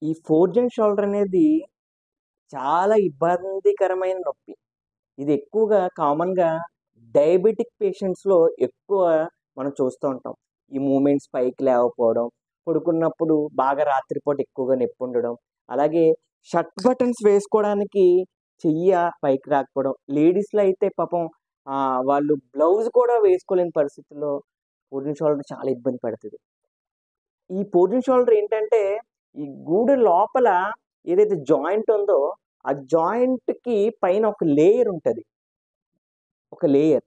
ఈ ఫోర్జన్ షోల్డర్ అనేది చాలా ఇబ్బందికరమైన నొప్పి. ఇది ఎక్కువగా కామన్‌గా డయాబెటిక్ పేషెంట్స్‌లో ఎక్కువ మనం చూస్తూ ఉంటాం. ఈ మూవ్‌మెంట్స్ పైకి లేవకపోవడం, పడుకున్నప్పుడు బాగా రాత్రిపూట ఎక్కువగా నొప్పుండడం, అలాగే షర్ట్ బటన్స్ వేసుకోవడానికి చెయ్య పైకి రాకపోవడం. లేడీస్‌లో అయితే పాపం వాళ్ళు బ్లౌజ్ కూడా వేసుకోలేని పరిస్థితుల్లో ఫోర్జన్ షోల్డర్ చాలా ఇబ్బంది పెడతది. ఈ ఫోర్జన్ షోల్డర్ ఏంటంటే, ఈ గూడు లోపల ఏదైతే జాయింట్ ఉందో, ఆ జాయింట్‌కి పైన ఒక లేయర్ ఉంటది. ఒక లేయర్.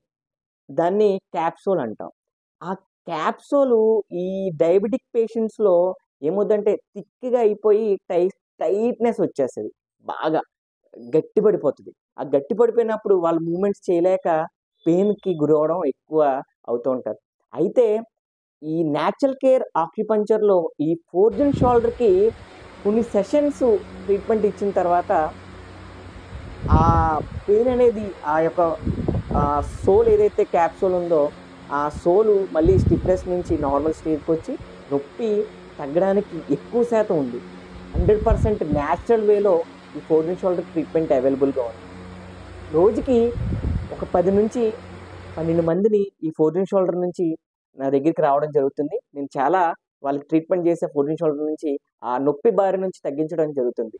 దాన్ని క్యాప్సూల్ అంటాం. ఆ క్యాప్సూలు ఈ డయాబెటిక్ పేషెంట్స్‌లో ఏమవుద్దంటే థిక్‌గా అయిపోయి టైట్‌నెస్ వచ్చేస్తది. బాగా గట్టి పడిపోతది. ఆ గట్టి పడిపోయినప్పుడు వాళ్ళు మూవ్‌మెంట్స్ చేయలేక పెయిన్‌కి గురవ్వడం ఎక్కువ అవుతూ ఉంటారు. అయితే ఈ నేచురల్ కేర్ ఆక్యుపంక్చర్‌లో ఈ ఫోర్జన్ షోల్డర్‌కి కొన్ని సెషన్స్ ట్రీట్మెంట్ ఇచ్చిన తర్వాత ఆ పెయిన్ అనేది ఆ యొక్క సోల్ ఏదైతే క్యాప్సూల్ ఉందో, ఆ సోలు మళ్ళీ స్టిఫ్‌నెస్ నుంచి నార్మల్ స్టేజ్‌కొచ్చి నొప్పి తగ్గడానికి ఎక్కువ శాతం ఉంది. 100% నేచురల్ వేలో ఈ ఫోర్జన్ షోల్డర్ ట్రీట్మెంట్ అవైలబుల్‌గా ఉంది. రోజుకి ఒక 10-12 మందిని ఈ ఫోర్జన్ షోల్డర్ నుంచి నా దగ్గరికి రావడం జరుగుతుంది. నేను చాలా వాళ్ళకి ట్రీట్మెంట్ చేసే ఫోర్జన్ షోల్డర్ నుంచి ఆ నొప్పి బారి నుంచి తగ్గించడం జరుగుతుంది.